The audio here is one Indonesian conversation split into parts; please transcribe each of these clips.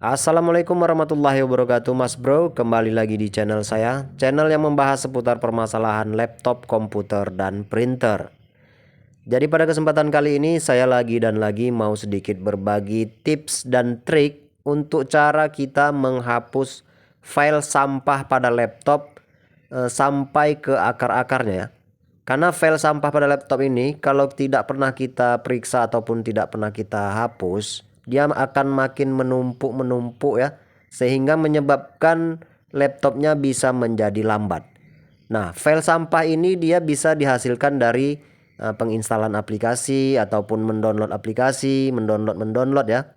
Assalamualaikum warahmatullahi wabarakatuh, Mas Bro. Kembali lagi di channel saya, channel yang membahas seputar permasalahan laptop, komputer, dan printer. Jadi pada kesempatan kali ini saya lagi mau sedikit berbagi tips dan trik untuk cara kita menghapus file sampah pada laptop sampai ke akar-akarnya ya. Karena file sampah pada laptop ini kalau tidak pernah kita periksa ataupun tidak pernah kita hapus, dia akan makin menumpuk ya, sehingga menyebabkan laptopnya bisa menjadi lambat. Nah, file sampah ini dia bisa dihasilkan dari penginstalan aplikasi ataupun mendownload aplikasi, mendownload ya,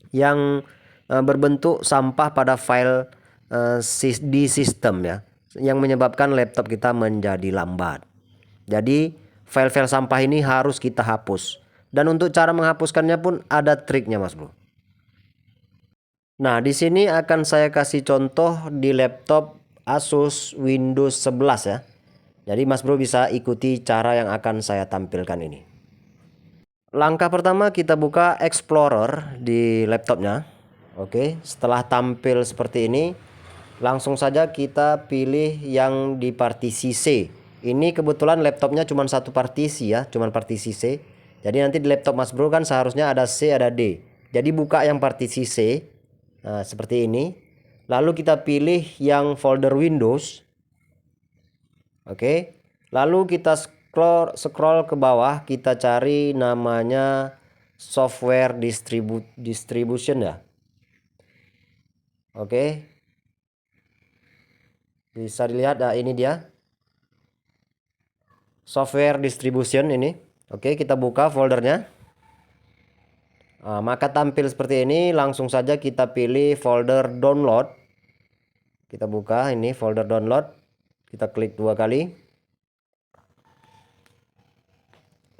yang berbentuk sampah pada file di sistem ya, yang menyebabkan laptop kita menjadi lambat. Jadi file-file sampah ini harus kita hapus. Dan untuk cara menghapuskannya pun ada triknya, Mas Bro. Nah, di sini akan saya kasih contoh di laptop Asus Windows 11 ya. Jadi Mas Bro bisa ikuti cara yang akan saya tampilkan ini. Langkah pertama kita buka Explorer di laptopnya. Oke, setelah tampil seperti ini, langsung saja kita pilih yang di partisi C. Ini kebetulan laptopnya cuma satu partisi ya, cuma partisi C. Jadi nanti di laptop Mas Bro kan seharusnya ada C, ada D. Jadi buka yang partisi C, nah, seperti ini. Lalu kita pilih yang folder Windows. Oke. Lalu kita scroll ke bawah, kita cari namanya software distribution ya. Oke. Bisa dilihat, nah ini dia. Software distribution ini. Oke, kita buka foldernya. Nah, maka tampil seperti ini, langsung saja kita pilih folder download. Kita buka ini folder download. Kita klik 2 kali.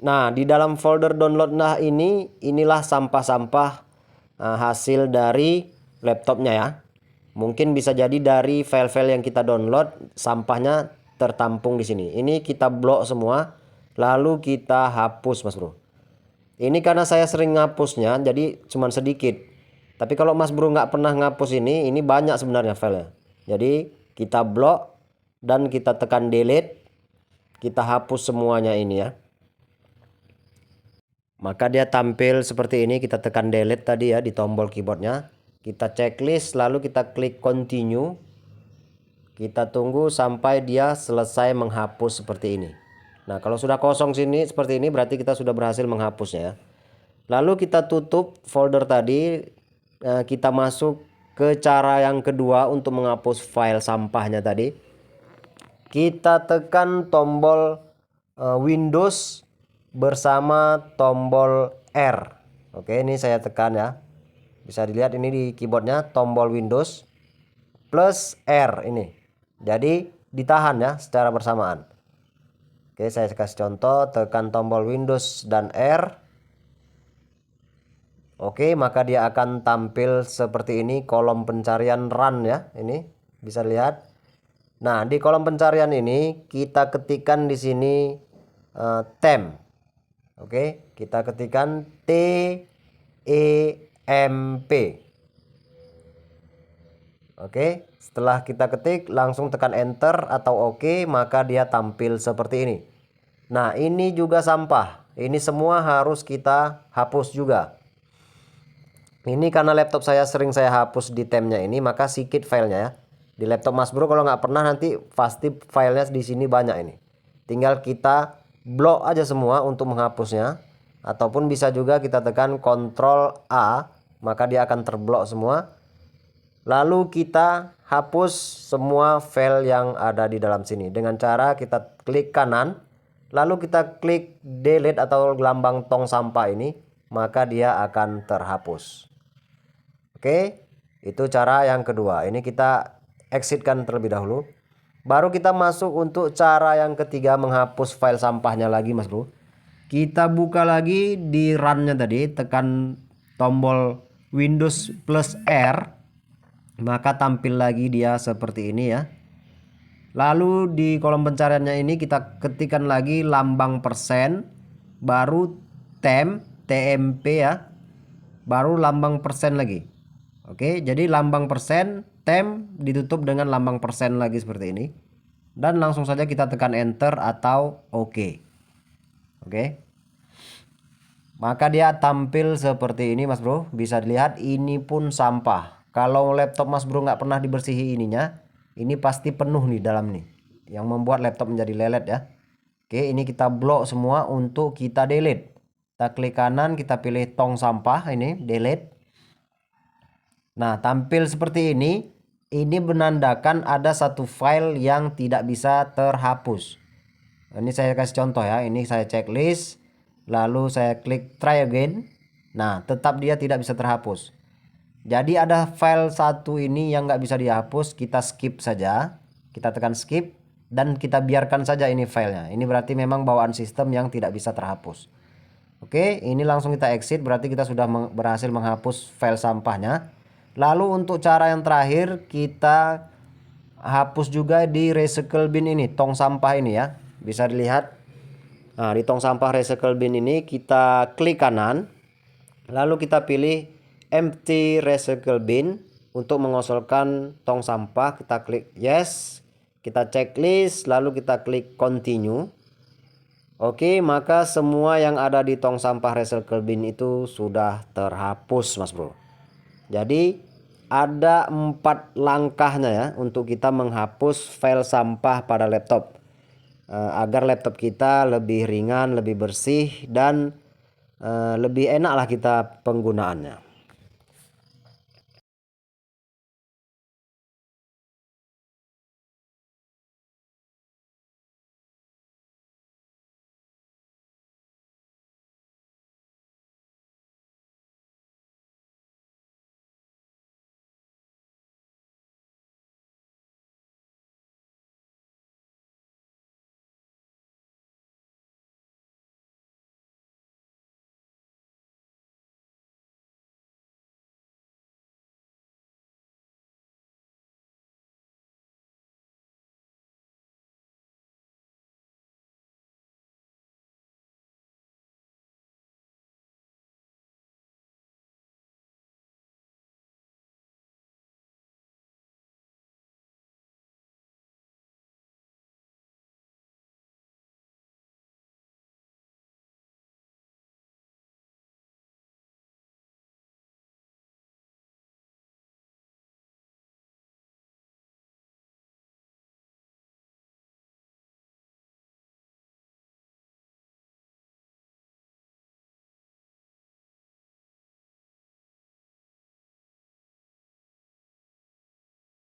Nah, di dalam folder download inilah sampah-sampah hasil dari laptopnya ya. Mungkin bisa jadi dari file-file yang kita download, sampahnya tertampung di sini. Ini kita blok semua, lalu kita hapus, Mas Bro. Ini karena saya sering ngapusnya, jadi cuman sedikit. Tapi kalau Mas Bro nggak pernah ngapus ini banyak sebenarnya filenya. Jadi kita blok dan kita tekan delete, kita hapus semuanya ini ya. Maka dia tampil seperti ini, kita tekan delete tadi ya di tombol keyboardnya. Kita checklist, lalu kita klik continue. Kita tunggu sampai dia selesai menghapus seperti ini. Nah, kalau sudah kosong sini seperti ini berarti kita sudah berhasil menghapusnya ya. Lalu kita tutup folder tadi, kita masuk ke cara yang kedua untuk menghapus file sampahnya tadi. Kita tekan tombol Windows bersama tombol R. Oke, ini saya tekan ya. Bisa dilihat ini di keyboardnya tombol Windows plus R ini. Jadi ditahan ya secara bersamaan. Oke, saya kasih contoh, tekan tombol Windows dan R. Oke, maka dia akan tampil seperti ini, kolom pencarian run ya. Ini bisa lihat. Nah, di kolom pencarian ini kita ketikkan di sini temp. Oke, kita ketikkan TEMP. Oke, setelah kita ketik langsung tekan enter atau oke, maka dia tampil seperti ini. Nah, ini juga sampah. Ini semua harus kita hapus juga. Ini karena laptop saya sering saya hapus di tempnya ini, maka sedikit filenya ya. Di laptop Mas Bro kalau nggak pernah nanti pasti filenya di sini banyak ini. Tinggal kita blok aja semua untuk menghapusnya. Ataupun bisa juga kita tekan Ctrl A, maka dia akan terblok semua. Lalu kita hapus semua file yang ada di dalam sini dengan cara kita klik kanan, lalu kita klik delete atau lambang tong sampah ini, maka dia akan terhapus. Oke, itu cara yang kedua. Ini kita exitkan terlebih dahulu. Baru kita masuk untuk cara yang ketiga menghapus file sampahnya lagi, Mas Bro. Kita buka lagi di run-nya tadi, tekan tombol Windows plus R. Maka tampil lagi dia seperti ini ya. Lalu di kolom pencariannya ini kita ketikkan lagi lambang persen, baru TMP ya, baru lambang persen lagi. Oke, jadi lambang persen, temp ditutup dengan lambang persen lagi seperti ini. Dan langsung saja kita tekan enter atau OK. Oke. Maka dia tampil seperti ini Mas Bro. Bisa dilihat ini pun sampah. Kalau laptop Mas Bro nggak pernah dibersihi ininya, ini pasti penuh nih dalam nih. Yang membuat laptop menjadi lelet ya. Oke, ini kita blok semua untuk kita delete. Kita klik kanan, kita pilih tong sampah ini, delete. Nah, tampil seperti ini. Ini menandakan ada satu file yang tidak bisa terhapus. Ini saya kasih contoh ya. Ini saya checklist, lalu saya klik try again. Nah, tetap dia tidak bisa terhapus. Jadi ada file satu ini yang nggak bisa dihapus. Kita skip saja. Kita tekan skip dan kita biarkan saja ini filenya. Ini berarti memang bawaan sistem yang tidak bisa terhapus. Oke, ini langsung kita exit. Berarti kita sudah berhasil menghapus file sampahnya. Lalu untuk cara yang terakhir, kita hapus juga di recycle bin ini, tong sampah ini ya. Bisa dilihat. Nah, di tong sampah recycle bin ini kita klik kanan. Lalu kita pilih empty recycle bin untuk mengosongkan tong sampah. Kita klik yes. Kita checklist, lalu kita klik continue. Oke, maka semua yang ada di tong sampah recycle bin itu sudah terhapus Mas Bro. Jadi ada 4 langkahnya ya untuk kita menghapus file sampah pada laptop, agar laptop kita lebih ringan, lebih bersih, dan lebih enak lah kita penggunaannya.